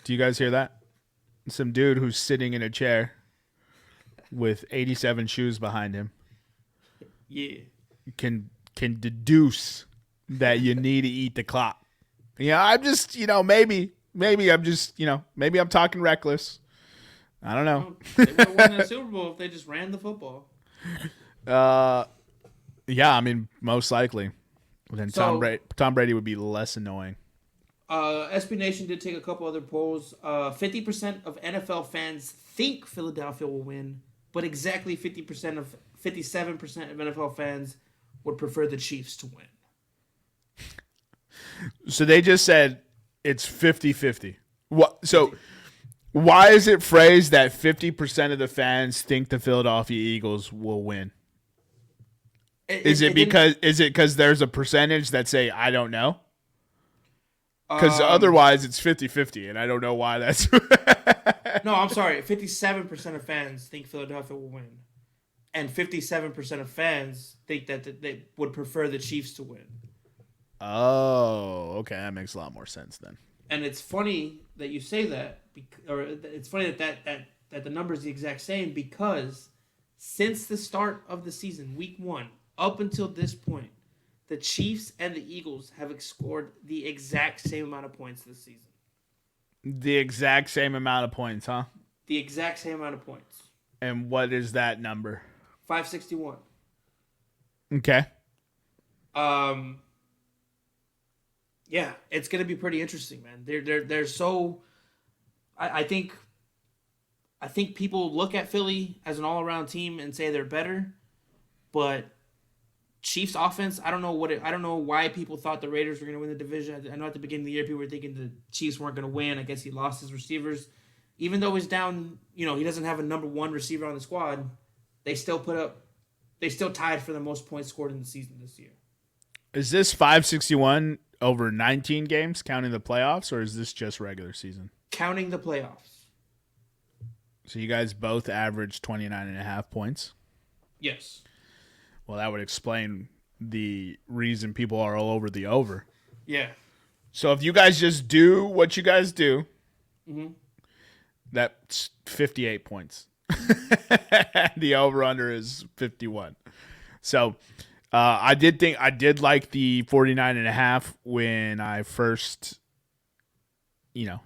Do you guys hear that? Some dude who's sitting in a chair with 87 shoes behind him. Yeah. Can deduce that you need to eat the clock. Yeah, I'm just, maybe I'm just, maybe I'm talking reckless. I don't know. They would have won the Super Bowl if they just ran the football. Yeah, I mean, most likely. Then Tom Brady would be less annoying. SB Nation did take a couple other polls. 50% of NFL fans think Philadelphia will win, but exactly 57% of NFL fans would prefer the Chiefs to win. So they just said it's 50-50. So why is it phrased that 50% of the fans think the Philadelphia Eagles will win? Is it because there's a percentage that say I don't know? Because otherwise it's 50-50, and I don't know why that's. No, I'm sorry. 57% of fans think Philadelphia will win, and 57% of fans think that they would prefer the Chiefs to win. Oh, okay, that makes a lot more sense then. And it's funny that you say that, or it's funny that the number is the exact same, because since the start of the season, week 1, up until this point, the Chiefs and the Eagles have scored the exact same amount of points this season. The exact same amount of points, huh? The exact same amount of points. And what is that number? 561. Okay. Yeah, it's gonna be pretty interesting, man. They're so. I think people look at Philly as an all-around team and say they're better, but Chiefs offense, I don't know why people thought the Raiders were going to win the division. I know at the beginning of the year people were thinking the Chiefs weren't going to win. I guess he lost his receivers. Even though he's down, he doesn't have a number 1 receiver on the squad, they still tied for the most points scored in the season this year. Is this 561 over 19 games counting the playoffs, or is this just regular season? Counting the playoffs. So you guys both averaged 29.5 points? Yes. Well, that would explain the reason people are all over the over. Yeah. So if you guys just do what you guys do, that's 58 points. The over-under is 51. So I did like the 49.5 when I first, when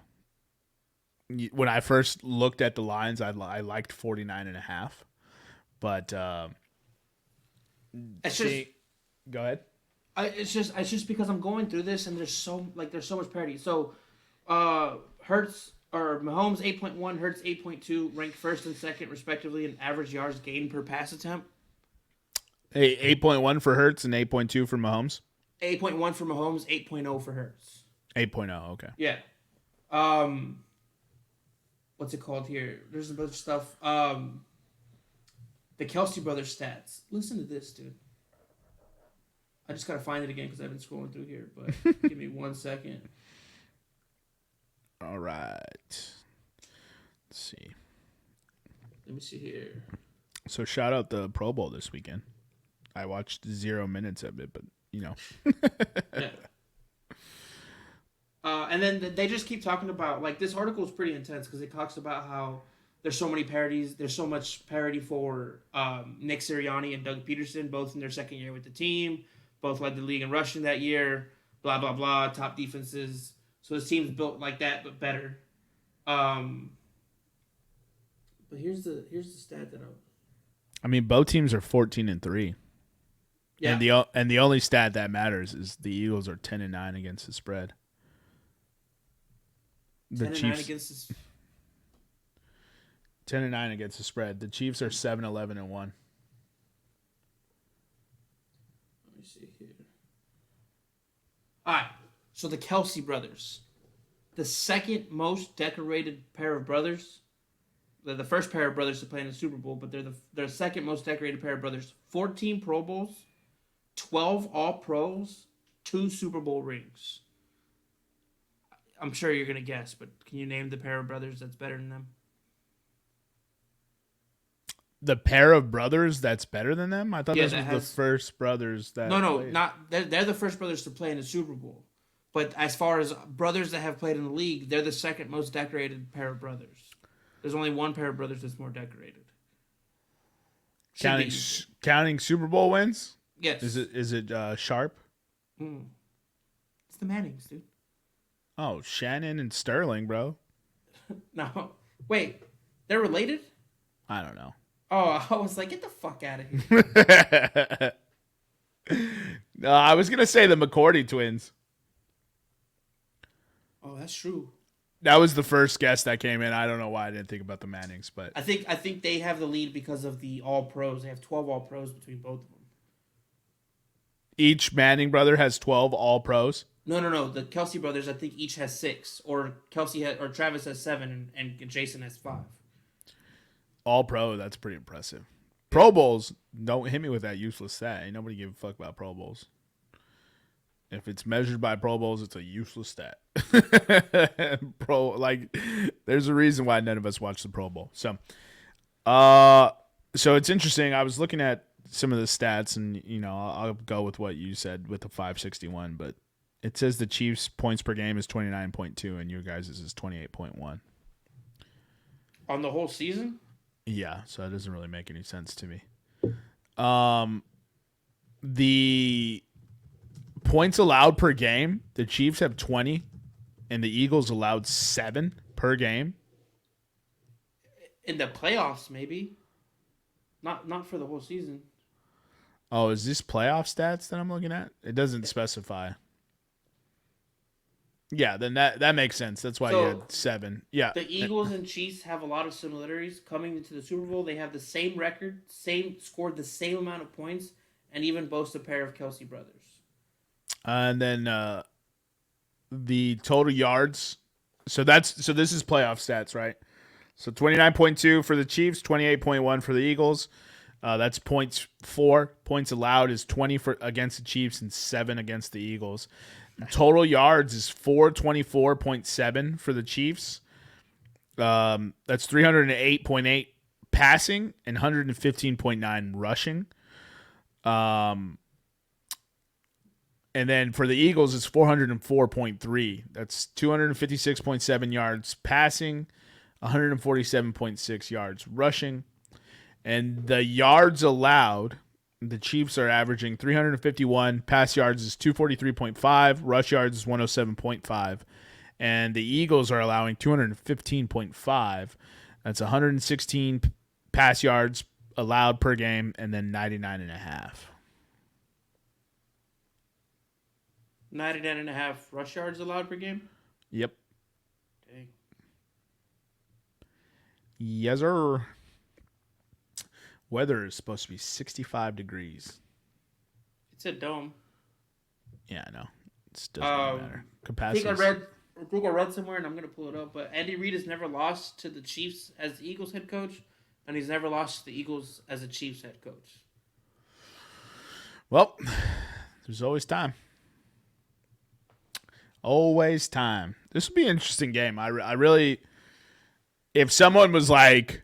I first looked at the lines. I liked 49.5, but It's just go ahead. it's just because I'm going through this and there's so much parity. So, Hertz or Mahomes 8.1, Hertz 8.2, ranked first and second respectively in average yards gained per pass attempt. 8.1 for Hertz and 8.2 for Mahomes. 8.1 for Mahomes, 8.0 for Hertz. 8.0, okay. Yeah. What's it called here? There's a bunch of stuff. The Kelsey brothers stats. Listen to this, dude. I just gotta find it again because I've been scrolling through here. But give me 1 second. All right. Let's see. Let me see here. So shout out the Pro Bowl this weekend. I watched 0 minutes of it, but Yeah. And then they just keep talking about, like, this article is pretty intense because it talks about how there's so many parodies. There's so much parody for Nick Sirianni and Doug Peterson, both in their second year with the team. Both led the league in rushing that year. Blah, blah, blah. Top defenses. So this team's built like that, but better. But here's the stat that I mean, both teams are 14-3. Yeah. And the only stat that matters is the Eagles are 10-9 against the spread. The 10-9 Chiefs against this. 10-9 against the spread. The Chiefs are 7-11-1. Let me see here. All right. So the Kelsey brothers, the second most decorated pair of brothers. They're the first pair of brothers to play in the Super Bowl, but they're the second most decorated pair of brothers. 14 Pro Bowls, 12 All-Pros, 2 Super Bowl rings. I'm sure you're going to guess, but can you name the pair of brothers that's better than them? The pair of brothers that's better than them? I thought Yeah, this was the first brothers that No, played. not they're the first brothers to play in the Super Bowl. But as far as brothers that have played in the league, they're the second most decorated pair of brothers. There's only one pair of brothers that's more decorated. Counting Super Bowl wins? Yes. Is it Sharp? It's the Mannings, dude. Oh, Shannon and Sterling, bro. No. Wait. They're related? I don't know. Oh, I was like, get the fuck out of here. No, I was gonna say the McCourty twins. Oh, that's true. That was the first guess that came in. I don't know why I didn't think about the Mannings, but I think they have the lead because of the All Pros. They have 12 All Pros between both of them. each Manning brother has 12 All Pros. No. The Kelsey brothers, I think, each has 6, or or Travis has 7, and Jason has 5. All Pro, that's pretty impressive. Pro Bowls, don't hit me with that useless stat. Ain't nobody give a fuck about Pro Bowls. If it's measured by Pro Bowls, it's a useless stat. There's a reason why none of us watch the Pro Bowl. So it's interesting. I was looking at some of the stats, and I'll go with what you said with the 561, but it says the Chiefs' points per game is 29.2, and your guys' is 28.1. On the whole season? Yeah, so that doesn't really make any sense to me. The points allowed per game, the Chiefs have 20, and the Eagles allowed 7 per game. In the playoffs, maybe. Not for the whole season. Oh, is this playoff stats that I'm looking at? It doesn't specify. Yeah, then that makes sense. That's why you had 7. Yeah. The Eagles and Chiefs have a lot of similarities. Coming into the Super Bowl, they have the same record, scored the same amount of points, and even boast a pair of Kelsey brothers. And then the total yards. So this is playoff stats, right? So 29.2 for the Chiefs, 28.1 for the Eagles. That's points 4. Points allowed is 20 against the Chiefs and 7 against the Eagles. Total yards is 424.7 for the Chiefs. That's 308.8 passing and 115.9 rushing. And then for the Eagles, it's 404.3. That's 256.7 yards passing, 147.6 yards rushing. And the yards allowed, the Chiefs are averaging 351. Pass yards is 243.5. Rush yards is 107.5. And the Eagles are allowing 215.5. That's 116 pass yards allowed per game, and then 99.5. 99.5 rush yards allowed per game? Yep. Dang. Yes, sir. Weather is supposed to be 65 degrees. It's a dome. Yeah, I know. It doesn't really matter. Capacity. I think I read somewhere, and I'm going to pull it up, but Andy Reid has never lost to the Chiefs as the Eagles head coach, and he's never lost to the Eagles as a Chiefs head coach. Well, there's always time. Always time. This will be an interesting game. I really, if someone was like,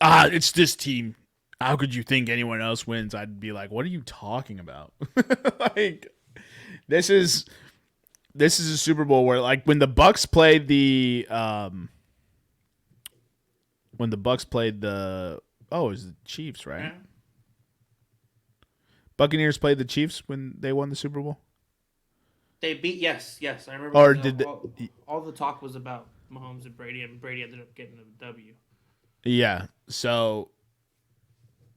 it's this team, how could you think anyone else wins? I'd be like, what are you talking about? Like, this is a Super Bowl where, like, when the Bucks played it was the Chiefs, right? Yeah. Buccaneers played the Chiefs when they won the Super Bowl. They beat yes. I remember. Or did all the talk was about Mahomes and Brady ended up getting a W. Yeah, so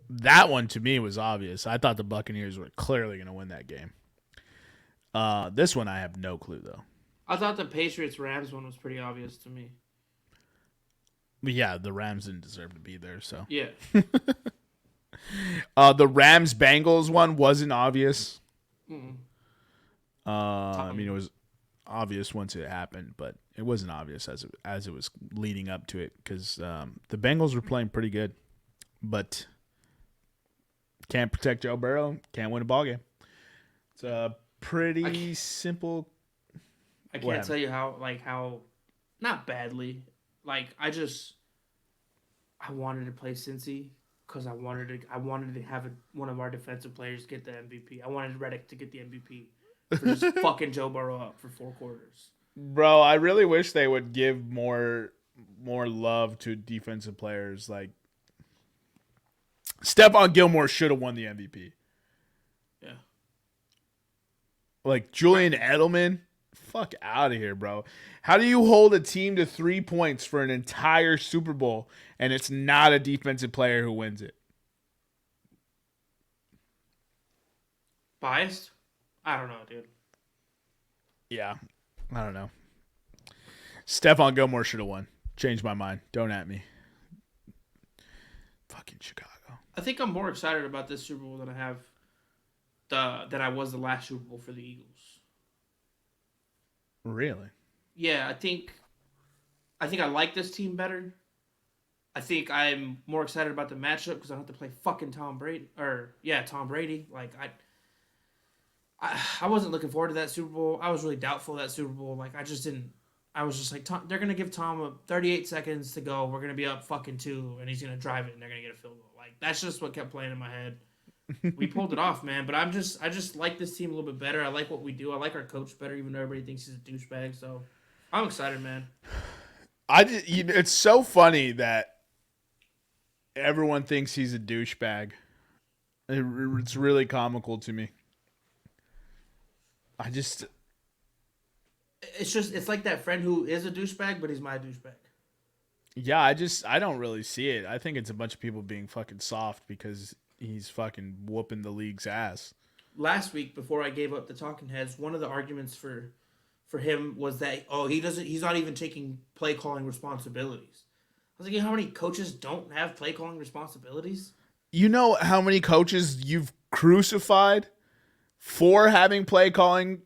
that one to me was obvious. I thought the Buccaneers were clearly going to win that game. This one I have no clue though. I thought the Patriots-Rams one was pretty obvious to me. But yeah, the Rams didn't deserve to be there, so. Yeah. The Rams-Bengals one wasn't obvious. Mm-mm. I mean, it was obvious once it happened, but it wasn't obvious as it was leading up to it because the Bengals were playing pretty good, but can't protect Joe Burrow, can't win a ballgame. It's a pretty simple. I can't tell you how not badly. Like I wanted to play Cincy because I wanted to have one of our defensive players get the MVP. I wanted Reddick to get the MVP. For just fucking Joe Burrow up for 4 quarters. Bro, I really wish they would give more love to defensive players. Like, Stephon Gilmore should have won the MVP. Yeah. Like, Julian Edelman, fuck out of here, bro. How do you hold a team to 3 points for an entire Super Bowl and it's not a defensive player who wins it? Biased? I don't know, dude. Yeah, I don't know. Stephon Gilmore should have won. Changed my mind. Don't at me. Fucking Chicago. I think I'm more excited about this Super Bowl than I was the last Super Bowl for the Eagles. Really? Yeah, I think I like this team better. I think I'm more excited about the matchup because I don't have to play fucking Tom Brady. Like I wasn't looking forward to that Super Bowl. I was really doubtful of that Super Bowl. Like, I was just like, they're going to give Tom 38 seconds to go. We're going to be up fucking 2, and he's going to drive it, and they're going to get a field goal. Like, that's just what kept playing in my head. We pulled it off, man. But I just like this team a little bit better. I like what we do. I like our coach better, even though everybody thinks he's a douchebag. So, I'm excited, man. It's so funny that everyone thinks he's a douchebag. It's really comical to me. It's like that friend who is a douchebag, but he's my douchebag. Yeah, I don't really see it. I think it's a bunch of people being fucking soft because he's fucking whooping the league's ass. Last week, before I gave up the talking heads, one of the arguments for him was that he's not even taking play calling responsibilities. I was like, you know how many coaches don't have play calling responsibilities? You know how many coaches you've crucified for having play calling?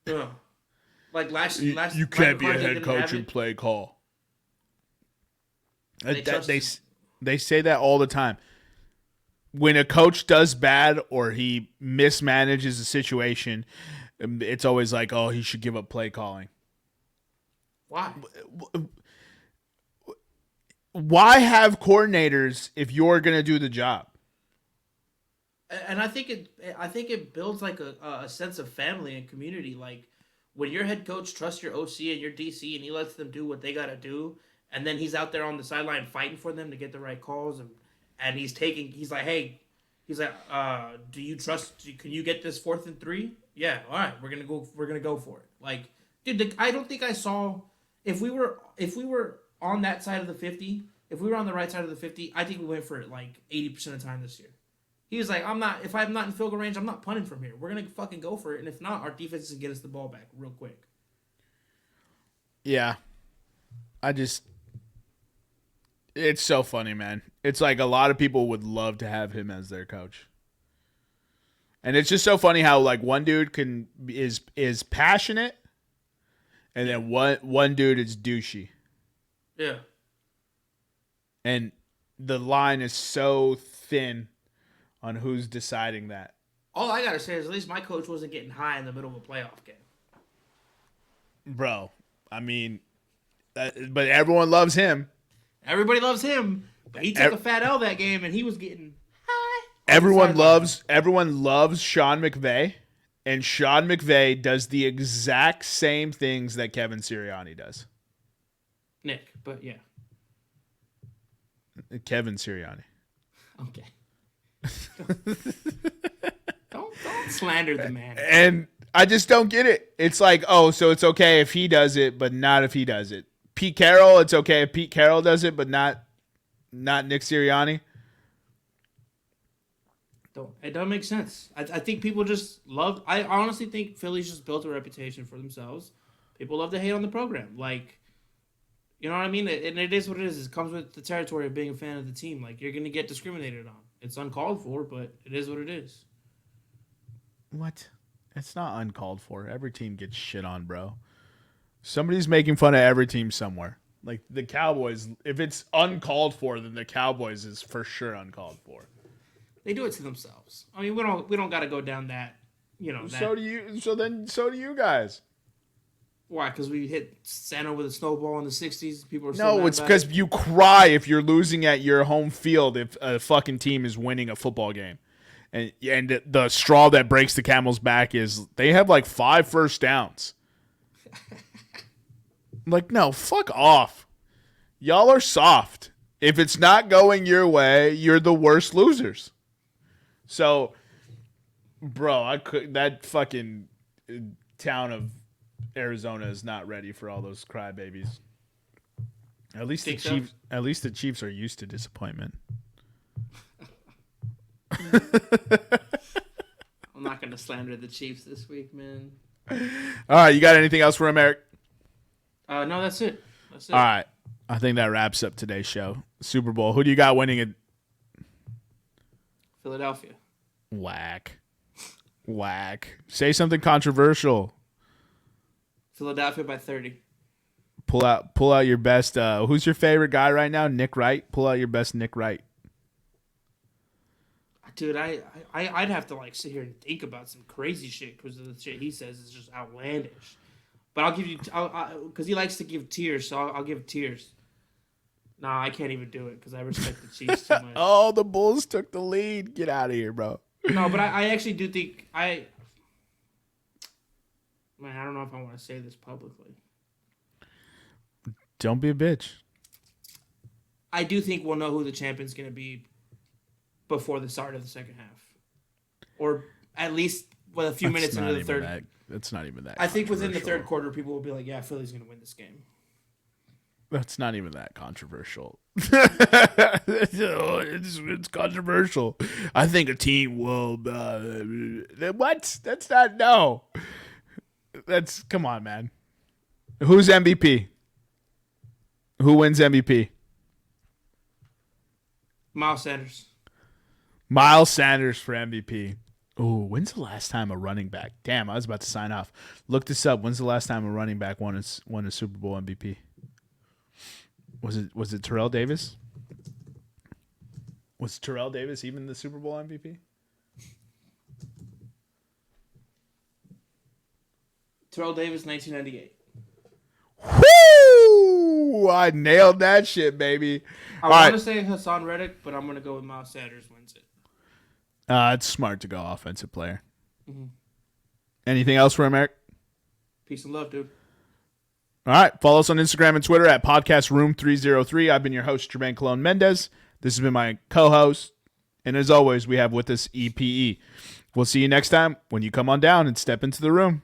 Yeah. Like last you can't be a head coach and play call. They say that all the time. When a coach does bad or he mismanages a situation, it's always like, oh, he should give up play calling. Why? Why have coordinators if you're going to do the job? And I think it builds like a sense of family and community. Like when your head coach trusts your OC and your DC and he lets them do what they gotta do, and then he's out there on the sideline fighting for them to get the right calls, and he's like, hey, he's like, do you trust? Can you get this 4th and 3? Yeah, all right, we're gonna go for it. Like, dude, I don't think I saw if we were on that side of the 50, if we were on the right side of the 50, I think we went for it like 80% of the time this year. He was like, if I'm not in field goal range, I'm not punting from here. We're gonna fucking go for it, and if not, our defense is gonna get us the ball back real quick. Yeah. It's so funny, man. It's like a lot of people would love to have him as their coach. And it's just so funny how like one dude is passionate and then one dude is douchey. Yeah. And the line is so thin on who's deciding that. All I gotta say is at least my coach wasn't getting high in the middle of a playoff game. Bro, I mean, but everyone loves him. Everybody loves him, but he took a fat L that game, and he was getting high. Everyone loves Sean McVay, and Sean McVay does the exact same things that Kevin Sirianni does. Nick, but yeah. Kevin Sirianni. Okay. don't slander the man. And I just don't get it. It's like, oh, so it's okay if he does it, but not if he does it. Pete Carroll, it's okay if Pete Carroll does it, but not Nick Sirianni. It doesn't make sense. I think people just love. I honestly think Philly's just built a reputation for themselves. People love to hate on the program. Like, you know what I mean? And it is what it is. It comes with the territory of being a fan of the team. Like, you're going to get discriminated on. It's uncalled for, but it is what it is. What? It's not uncalled for. Every team gets shit on, bro. Somebody's making fun of every team somewhere. Like the Cowboys, if it's uncalled for, then the Cowboys is for sure uncalled for. They do it to themselves. I mean, we don't got to go down that, you know. So do you. So do you guys. Why? Because we hit Santa with a snowball in the '60s. People are no. It's because you cry if you're losing at your home field if a fucking team is winning a football game, and the straw that breaks the camel's back is they have like 5 first downs. Like, no, fuck off. Y'all are soft. If it's not going your way, you're the worst losers. So, bro, that fucking town of Arizona is not ready for all those crybabies. At least the Chiefs are used to disappointment. I'm not gonna slander the Chiefs this week, man. All right, you got anything else for him, Eric? No, that's it. All right. I think that wraps up today's show. Super Bowl. Who do you got winning it? Philadelphia. Whack. Say something controversial. Philadelphia by 30. Pull out your best. Who's your favorite guy right now? Nick Wright. Pull out your best Nick Wright. Dude, I'd have to like sit here and think about some crazy shit because the shit he says is just outlandish. But I'll give you, because he likes to give tiers, so I'll give tiers. Nah, I can't even do it because I respect the Chiefs too much. Oh, the Bulls took the lead. Get out of here, bro. No, but I actually do think man, I don't know if I want to say this publicly. Don't be a bitch. I do think we'll know who the champion's going to be before the start of the second half, or at least with a few minutes into the third. That's not even that. I think within the third quarter, people will be like, "Yeah, Philly's going to win this game." That's not even that controversial. It's controversial. I think a team will. What? That's not. No. That's. Come on, man. Who's MVP? Who wins MVP? Miles Sanders. Miles Sanders for MVP. Oh, when's the last time a running back? Damn, I was about to sign off. Look this up. When's the last time a running back won a Super Bowl MVP? Was it Terrell Davis? Was Terrell Davis even the Super Bowl MVP? Terrell Davis, 1998. Woo! I nailed that shit, baby. I want to say Hassan Reddick, but I'm going to go with Miles Sanders wins it. It's smart to go offensive player. Mm-hmm. Anything else for him, Eric? Peace and love, dude. All right. Follow us on Instagram and Twitter at Podcast Room303. I've been your host, Jermaine Cologne Mendez. This has been my co-host. And as always, we have with us EPE. We'll see you next time when you come on down and step into the room.